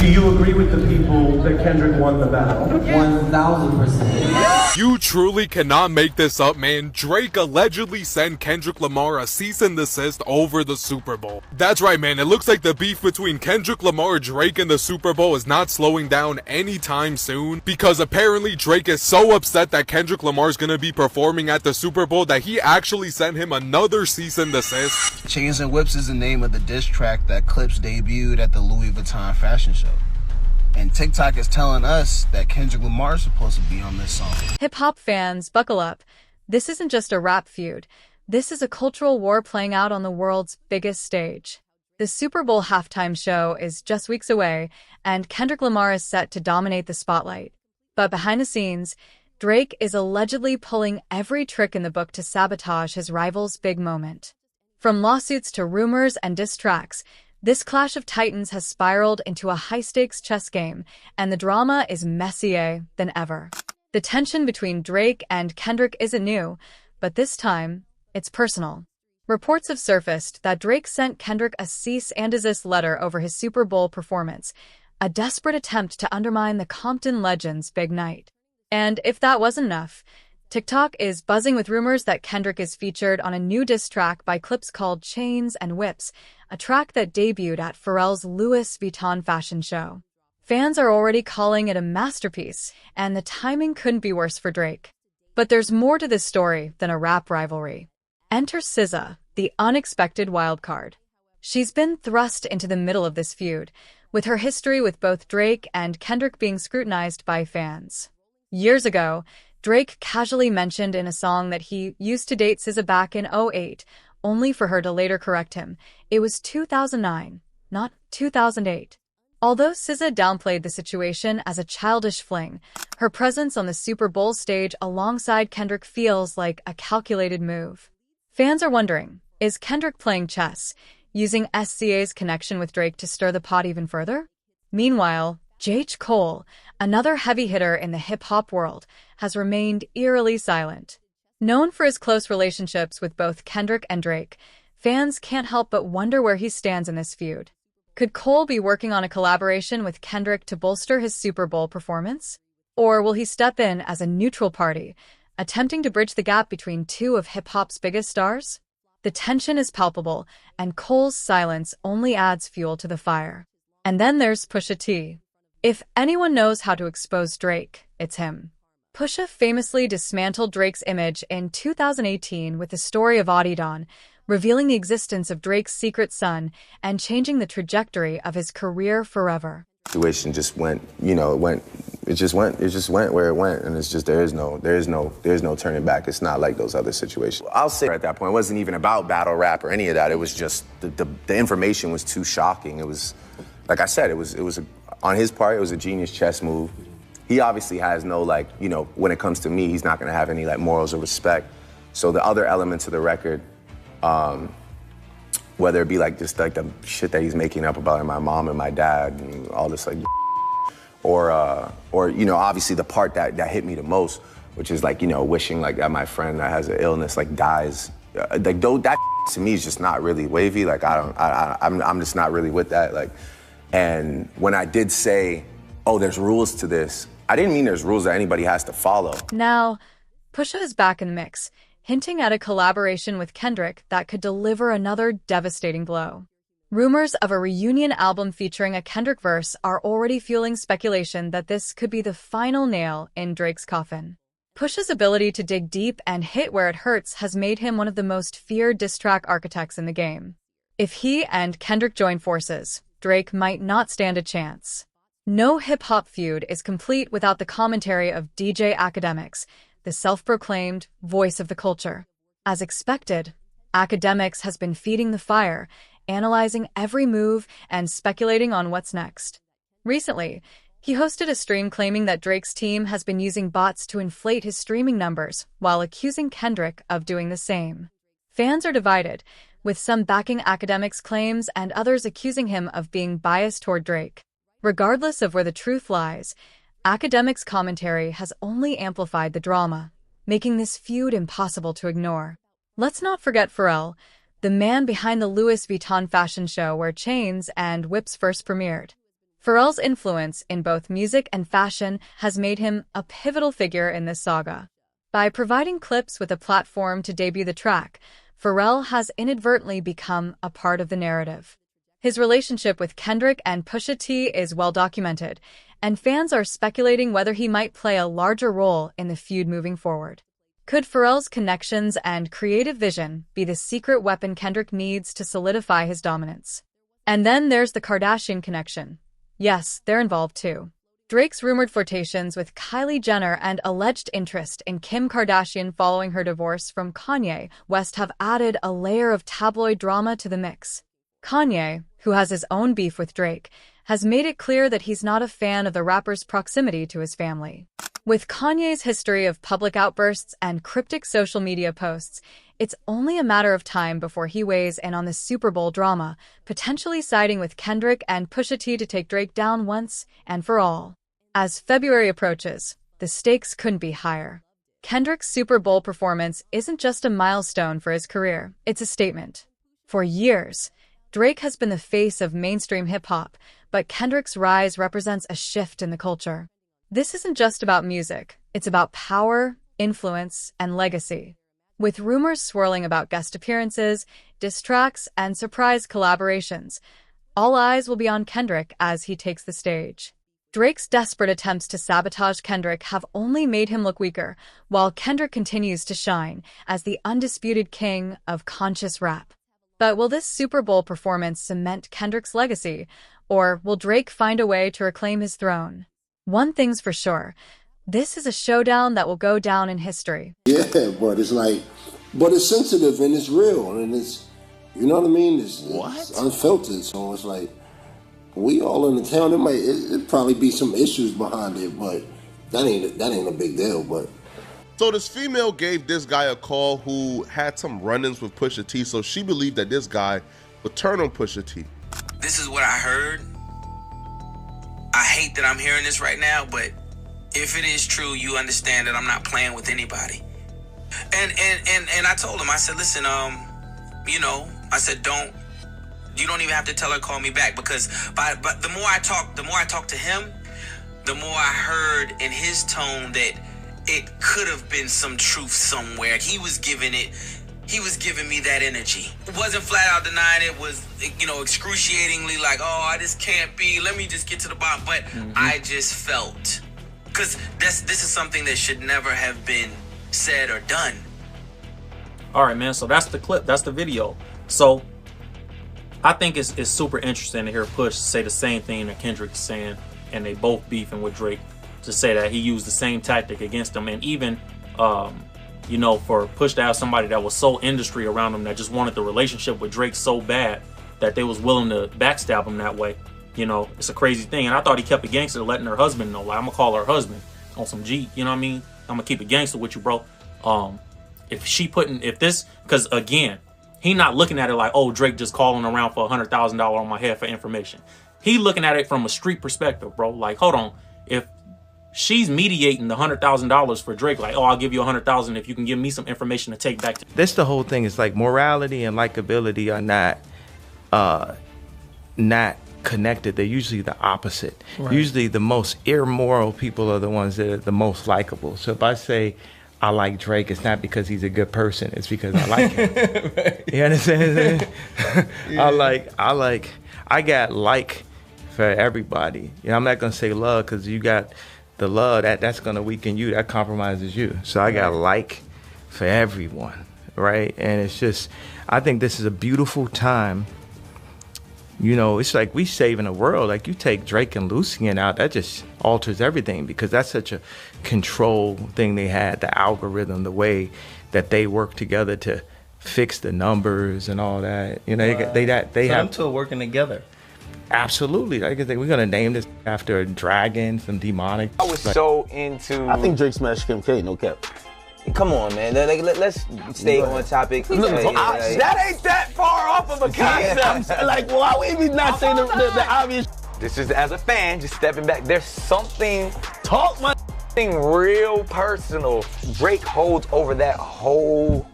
Do you agree with the people that Kendrick won the battle? 1000%. You truly cannot make this up, man. Drake allegedly sent Kendrick Lamar a cease and desist over the Super Bowl. That's right, man. It looks like the beef between Kendrick Lamar, Drake, and the Super Bowl is not slowing down anytime soon, because apparently Drake is so upset that Kendrick Lamar is gonna be performing at the Super Bowl that he actually sent him another cease and desist. Chains and Whips is the name of the diss track that Clips debuted at the Louis Vuitton fashion show. And TikTok is telling us that Kendrick Lamar is supposed to be on this song. Hip-hop fans, buckle up. This isn't just a rap feud. This is a cultural war playing out on the world's biggest stage. The Super Bowl halftime show is just weeks away, and Kendrick Lamar is set to dominate the spotlight. But behind the scenes, Drake is allegedly pulling every trick in the book to sabotage his rival's big moment. From lawsuits to rumors and diss tracks, this clash of titans has spiraled into a high-stakes chess game, and the drama is messier than ever. The tension between Drake and Kendrick isn't new, but this time, it's personal. Reports have surfaced that Drake sent Kendrick a cease and desist letter over his Super Bowl performance, a desperate attempt to undermine the Compton legend's big night. And if that wasn't enough, TikTok is buzzing with rumors that Kendrick is featured on a new diss track by Clips called Chains and Whips, a track that debuted at Pharrell's Louis Vuitton fashion show. Fans are already calling it a masterpiece, and the timing couldn't be worse for Drake. But there's more to this story than a rap rivalry. Enter SZA, the unexpected wildcard. She's been thrust into the middle of this feud, with her history with both Drake and Kendrick being scrutinized by fans. Years ago, Drake casually mentioned in a song that he used to date SZA back in 2008, only for her to later correct him. It was 2009, not 2008. Although SZA downplayed the situation as a childish fling, her presence on the Super Bowl stage alongside Kendrick feels like a calculated move. Fans are wondering, is Kendrick playing chess, using SZA's connection with Drake to stir the pot even further? Meanwhile, J. Cole, another heavy hitter in the hip-hop world, has remained eerily silent. Known for his close relationships with both Kendrick and Drake, fans can't help but wonder where he stands in this feud. Could Cole be working on a collaboration with Kendrick to bolster his Super Bowl performance? Or will he step in as a neutral party, attempting to bridge the gap between two of hip-hop's biggest stars? The tension is palpable, and Cole's silence only adds fuel to the fire. And then there's Pusha T. If anyone knows how to expose Drake, it's him. Pusha famously dismantled Drake's image in 2018 with the story of Akademiks, revealing the existence of Drake's secret son and changing the trajectory of his career forever. Situation just went, it just went where it went, and it's just there is no turning back. It's not like those other situations. I'll say at that point, it wasn't even about battle rap or any of that. It was just the information was too shocking. It was, like I said, on his part, it was a genius chess move. He obviously has no, when it comes to me, he's not gonna have any morals or respect. So the other elements of the record, whether it be just the shit that he's making up about my mom and my dad and all this or obviously the part that hit me the most, which is wishing that my friend that has an illness dies. That to me is just not really wavy. I'm just not really with that. And when I did say, oh, there's rules to this, I didn't mean there's rules that anybody has to follow. Now, Pusha is back in the mix, hinting at a collaboration with Kendrick that could deliver another devastating blow. Rumors of a reunion album featuring a Kendrick verse are already fueling speculation that this could be the final nail in Drake's coffin. Pusha's ability to dig deep and hit where it hurts has made him one of the most feared diss track architects in the game. If he and Kendrick join forces, Drake might not stand a chance. No hip-hop feud is complete without the commentary of DJ Akademiks, the self-proclaimed voice of the culture. As expected, Akademiks has been feeding the fire, analyzing every move and speculating on what's next. Recently, he hosted a stream claiming that Drake's team has been using bots to inflate his streaming numbers, while accusing Kendrick of doing the same. Fans are divided, with some backing Akademiks' claims and others accusing him of being biased toward Drake. Regardless of where the truth lies, Akademiks' commentary has only amplified the drama, making this feud impossible to ignore. Let's not forget Pharrell, the man behind the Louis Vuitton fashion show where Chains and Whips first premiered. Pharrell's influence in both music and fashion has made him a pivotal figure in this saga. By providing clips with a platform to debut the track, Pharrell has inadvertently become a part of the narrative. His relationship with Kendrick and Pusha T is well documented, and fans are speculating whether he might play a larger role in the feud moving forward. Could Pharrell's connections and creative vision be the secret weapon Kendrick needs to solidify his dominance? And then there's the Kardashian connection. Yes, they're involved too. Drake's rumored flirtations with Kylie Jenner and alleged interest in Kim Kardashian following her divorce from Kanye West have added a layer of tabloid drama to the mix. Kanye, who has his own beef with Drake, has made it clear that he's not a fan of the rapper's proximity to his family. With Kanye's history of public outbursts and cryptic social media posts, it's only a matter of time before he weighs in on the Superbowl drama, potentially siding with Kendrick and Pusha T to take Drake down once and for all. As February approaches, the stakes couldn't be higher. Kendrick's Super Bowl performance isn't just a milestone for his career, it's a statement. For years, Drake has been the face of mainstream hip-hop, but Kendrick's rise represents a shift in the culture. This isn't just about music, it's about power, influence, and legacy. With rumors swirling about guest appearances, diss tracks, and surprise collaborations, all eyes will be on Kendrick as he takes the stage. Drake's desperate attempts to sabotage Kendrick have only made him look weaker, while Kendrick continues to shine as the undisputed king of conscious rap. But will this Super Bowl performance cement Kendrick's legacy, or will Drake find a way to reclaim his throne? One thing's for sure, this is a showdown that will go down in history. Yeah, but it's sensitive and it's real and it's, you know what I mean? It's unfiltered, so it's like, we all in the town, it'd probably be some issues behind it, but that ain't a big deal, but. So this female gave this guy a call who had some run-ins with Pusha T, so she believed that this guy would turn on Pusha T. This is what I heard. I hate that I'm hearing this right now, but if it is true, you understand that I'm not playing with anybody. And I told him, I said, listen, you said, you don't even have to tell her call me back, because but the more I talked to him, the more I heard in his tone that it could have been some truth somewhere. He was giving me that energy. It wasn't flat out denying it, was, excruciatingly like, oh, this can't be, let me just get to the bottom. But I just felt, because this is something that should never have been said or done. All right, man, so that's the clip, that's the video. So I think it's super interesting to hear Push say the same thing that Kendrick is saying, and they both beefing with Drake, to say that he used the same tactic against him. And even for Push to have somebody that was so industry around him that just wanted the relationship with Drake so bad that they was willing to backstab him that way, it's a crazy thing. And I thought he kept it gangster, letting her husband know, like, I'm gonna call her husband on some G, you know what I mean? I'm gonna keep it gangster with you, bro. Because again, he not looking at it like, oh, Drake just calling around for $100,000 on my head for information. He looking at it from a street perspective, bro. Like, hold on, if she's mediating the $100,000 for Drake, like, oh, I'll give you $100,000 if you can give me some information to take back to. This the whole thing. Is like morality and likability are not connected. They're usually the opposite. Right. Usually the most immoral people are the ones that are the most likable. So if I say I like Drake, it's not because he's a good person. It's because I like him. Right. You understand? Yeah. I got like for everybody. I'm not gonna say love, because you got the love that's gonna weaken you. That compromises you. So I got like for everyone, right? And it's just, I think this is a beautiful time. It's like we saving the world. Like, you take Drake and Lucian out, that just alters everything, because that's such a control thing they had, the algorithm, the way that they work together to fix the numbers and all that. They have them two are working together. Absolutely. Like, we're gonna name this after a dragon, some demonic. I was so into. I think Drake smashed Kim K, no cap. Come on, man. Let's stay on topic. That ain't that far off of a concept. Why would we not say the obvious? This is as a fan, just stepping back. There's something real personal Drake holds over that whole